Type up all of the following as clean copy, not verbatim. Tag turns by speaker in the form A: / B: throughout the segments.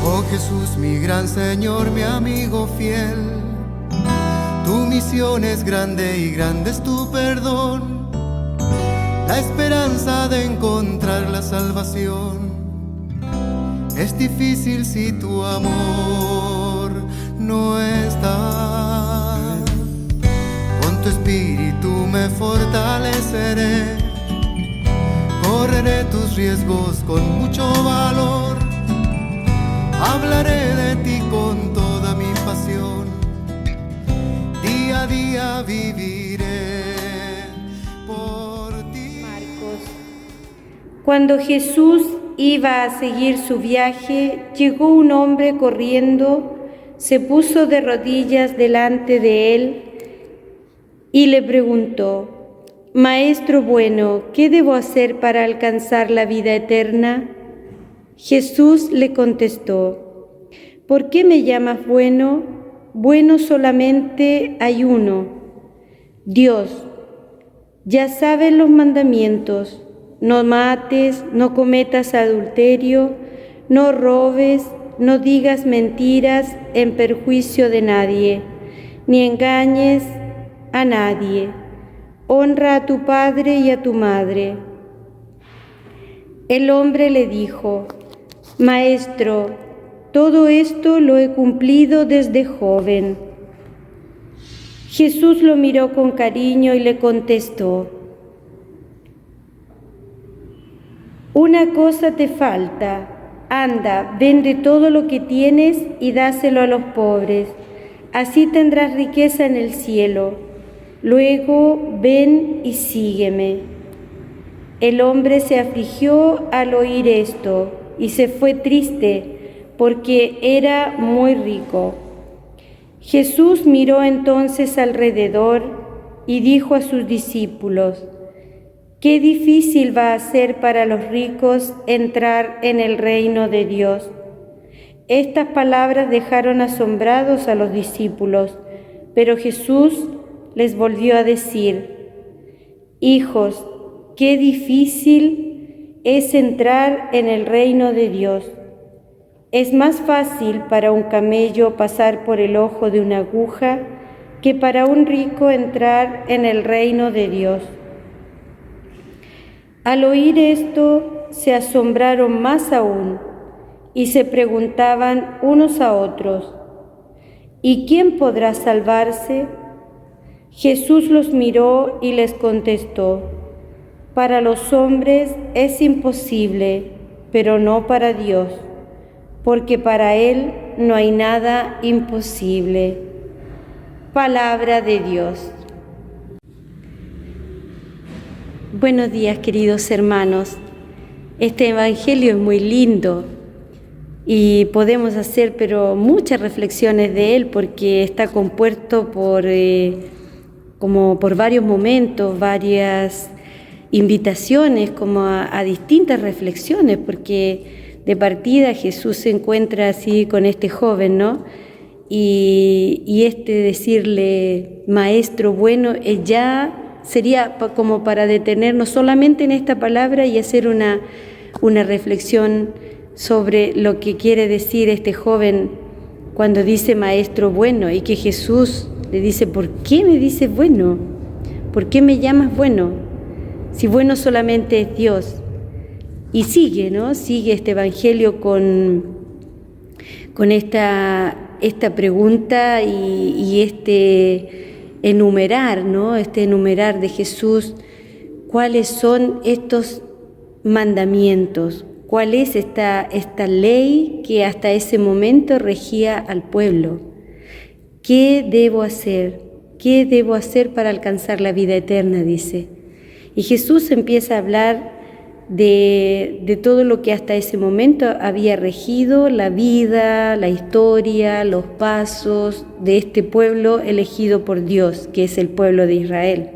A: Oh Jesús, mi gran Señor, mi amigo fiel, tu misión es grande y grande es tu perdón, la esperanza de encontrar la salvación. Es difícil si tu amor no está. Con tu espíritu me fortaleceré, correré tus riesgos con mucho valor. Hablaré de ti con toda mi pasión, día a día viviré por ti.
B: Marcos. Cuando Jesús iba a seguir su viaje, llegó un hombre corriendo, se puso de rodillas delante de él y le preguntó: Maestro bueno, ¿qué debo hacer para alcanzar la vida eterna? Jesús le contestó: ¿Por qué me llamas bueno? Bueno solamente hay uno, Dios. Ya sabes los mandamientos: no mates, no cometas adulterio, no robes, no digas mentiras en perjuicio de nadie, ni engañes a nadie. Honra a tu padre y a tu madre. El hombre le dijo: Maestro, todo esto lo he cumplido desde joven. Jesús lo miró con cariño y le contestó: Una cosa te falta. Anda, vende todo lo que tienes y dáselo a los pobres. Así tendrás riqueza en el cielo. Luego ven y sígueme. El hombre se afligió al oír esto y se fue triste porque era muy rico. Jesús miró entonces alrededor y dijo a sus discípulos: Qué difícil va a ser para los ricos entrar en el reino de Dios. Estas palabras dejaron asombrados a los discípulos, pero Jesús les volvió a decir: Hijos, qué difícil es entrar en el reino de Dios. Es más fácil para un camello pasar por el ojo de una aguja que para un rico entrar en el reino de Dios. Al oír esto, se asombraron más aún y se preguntaban unos a otros: ¿Y quién podrá salvarse? Jesús los miró y les contestó: Para los hombres es imposible, pero no para Dios, porque para Él no hay nada imposible. Palabra de Dios. Buenos días, queridos hermanos. Este evangelio es muy lindo y podemos hacer muchas reflexiones de él, porque está compuesto por varios momentos, varias invitaciones a distintas reflexiones, porque de partida Jesús se encuentra así con este joven, ¿no? Y decirle maestro bueno ya sería como para detenernos solamente en esta palabra y hacer una reflexión sobre lo que quiere decir este joven cuando dice maestro bueno, y que Jesús le dice: ¿por qué me dices bueno? ¿Por qué me llamas bueno? Si bueno solamente es Dios. Y sigue, ¿no? Sigue este evangelio con esta pregunta y enumerar, ¿no? Enumerar de Jesús cuáles son estos mandamientos, cuál es esta ley que hasta ese momento regía al pueblo. ¿Qué debo hacer? ¿Qué debo hacer para alcanzar la vida eterna?, dice. Y Jesús empieza a hablar de todo lo que hasta ese momento había regido la vida, la historia, los pasos de este pueblo elegido por Dios, que es el pueblo de Israel.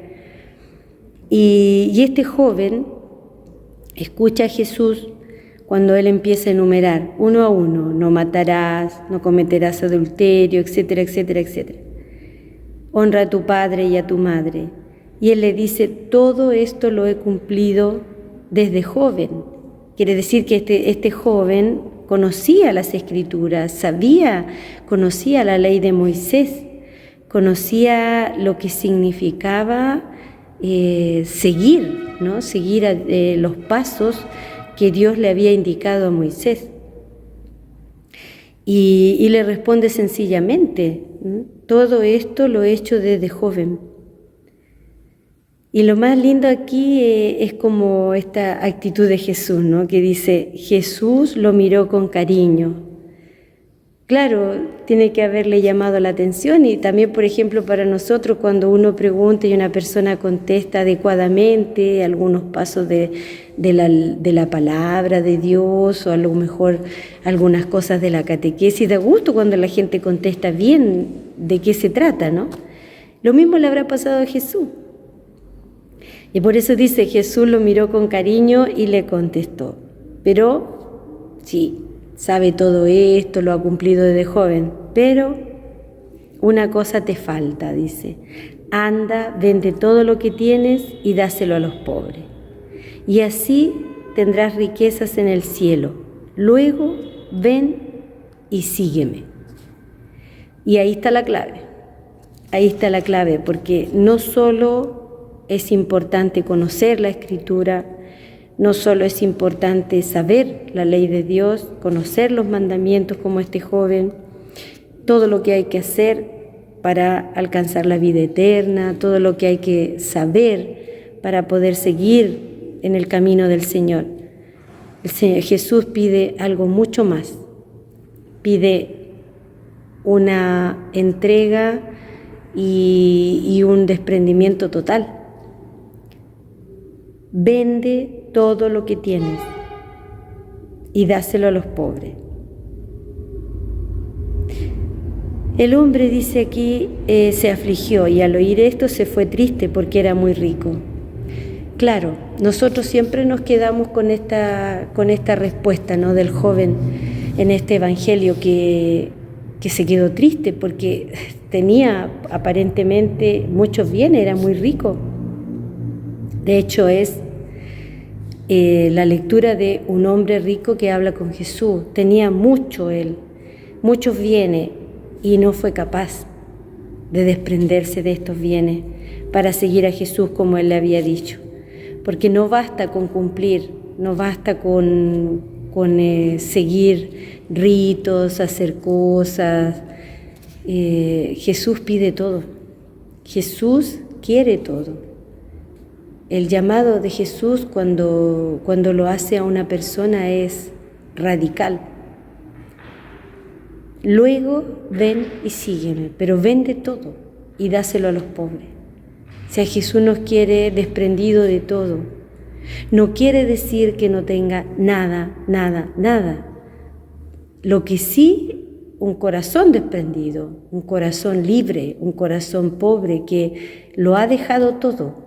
B: Y este joven escucha a Jesús cuando él empieza a enumerar uno a uno: no matarás, no cometerás adulterio, etcétera, etcétera, etcétera. Honra a tu padre y a tu madre. Y él le dice: todo esto lo he cumplido desde joven. Quiere decir que este joven conocía las Escrituras, conocía la ley de Moisés, conocía lo que significaba seguir, ¿no? Seguir los pasos que Dios le había indicado a Moisés. Y le responde sencillamente, todo esto lo he hecho desde joven. Y lo más lindo aquí es como esta actitud de Jesús, ¿no? Que dice, Jesús lo miró con cariño. Claro, tiene que haberle llamado la atención y también, por ejemplo, para nosotros cuando uno pregunta y una persona contesta adecuadamente algunos pasos de la palabra de Dios o a lo mejor algunas cosas de la catequesis, da gusto cuando la gente contesta bien de qué se trata, ¿no? Lo mismo le habrá pasado a Jesús. Y por eso dice, Jesús lo miró con cariño y le contestó, pero sí, sabe todo esto, lo ha cumplido desde joven, pero una cosa te falta, dice, anda, vende todo lo que tienes y dáselo a los pobres, y así tendrás riquezas en el cielo, luego ven y sígueme. Y ahí está la clave, porque no solo es importante conocer la Escritura, no solo es importante saber la ley de Dios, conocer los mandamientos como este joven, todo lo que hay que hacer para alcanzar la vida eterna, todo lo que hay que saber para poder seguir en el camino del Señor. Jesús pide algo mucho más, pide una entrega y un desprendimiento total. Vende todo lo que tienes y dáselo a los pobres. El hombre, dice aquí, se afligió y al oír esto se fue triste porque era muy rico. Claro, nosotros siempre nos quedamos con esta respuesta, ¿no?, del joven en este evangelio que se quedó triste porque tenía aparentemente muchos bienes, era muy rico. De hecho, es la lectura de un hombre rico que habla con Jesús. Tenía mucho él, muchos bienes, y no fue capaz de desprenderse de estos bienes para seguir a Jesús como él le había dicho. Porque no basta con cumplir, no basta con seguir ritos, hacer cosas. Jesús pide todo, Jesús quiere todo. El llamado de Jesús cuando lo hace a una persona es radical. Luego ven y sígueme, pero vende todo y dáselo a los pobres. O sea, Jesús nos quiere desprendido de todo. No quiere decir que no tenga nada, nada, nada. Lo que sí, un corazón desprendido, un corazón libre, un corazón pobre que lo ha dejado todo.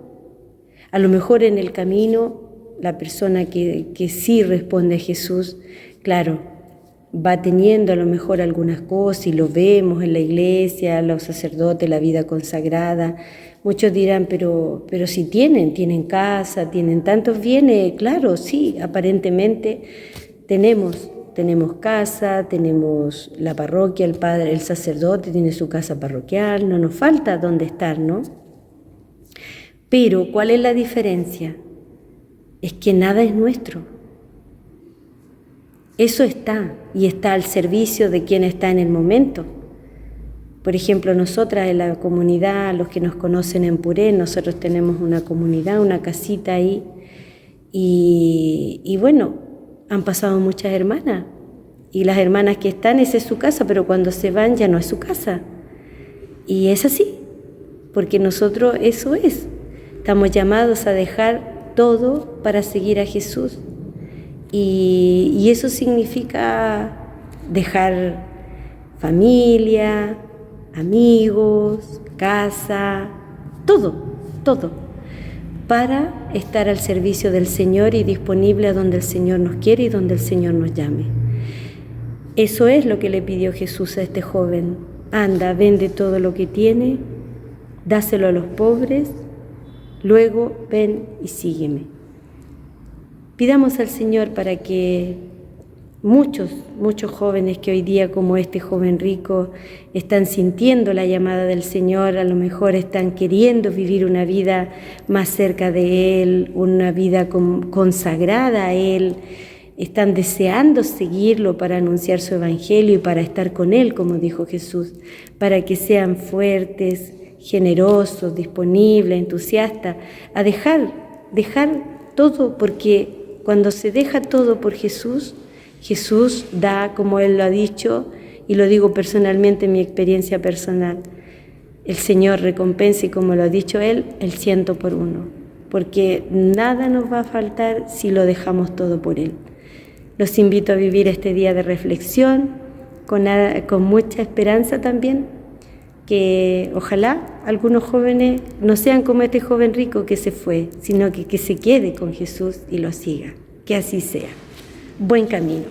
B: A lo mejor en el camino, la persona que sí responde a Jesús, claro, va teniendo a lo mejor algunas cosas y lo vemos en la iglesia, los sacerdotes, la vida consagrada. Muchos dirán, pero si tienen casa, tienen tantos bienes. Claro, sí, aparentemente tenemos casa, tenemos la parroquia, el padre, el sacerdote tiene su casa parroquial, no nos falta dónde estar, ¿no? Pero, ¿cuál es la diferencia? Es que nada es nuestro. Eso está, y está al servicio de quien está en el momento. Por ejemplo, nosotras en la comunidad, los que nos conocen en Purén, nosotros tenemos una comunidad, una casita ahí, y bueno, han pasado muchas hermanas, y las hermanas que están, esa es su casa, pero cuando se van ya no es su casa. Y es así, porque nosotros eso es. Estamos llamados a dejar todo para seguir a Jesús. Y eso significa dejar familia, amigos, casa, todo, para estar al servicio del Señor y disponible a donde el Señor nos quiere y donde el Señor nos llame. Eso es lo que le pidió Jesús a este joven. Anda, vende todo lo que tiene, dáselo a los pobres, luego ven y sígueme. Pidamos al Señor para que muchos jóvenes que hoy día, como este joven rico, están sintiendo la llamada del Señor, a lo mejor están queriendo vivir una vida más cerca de Él, una vida consagrada a Él, están deseando seguirlo para anunciar su evangelio y para estar con Él, como dijo Jesús, para que sean fuertes, generosos, disponibles, entusiastas, a dejar todo, porque cuando se deja todo por Jesús, Jesús da, como Él lo ha dicho, y lo digo personalmente en mi experiencia personal, el Señor recompensa, y como lo ha dicho Él, el 100 por 1, porque nada nos va a faltar si lo dejamos todo por Él. Los invito a vivir este día de reflexión con mucha esperanza también, que ojalá algunos jóvenes no sean como este joven rico que se fue, sino que se quede con Jesús y lo siga. Que así sea. Buen camino.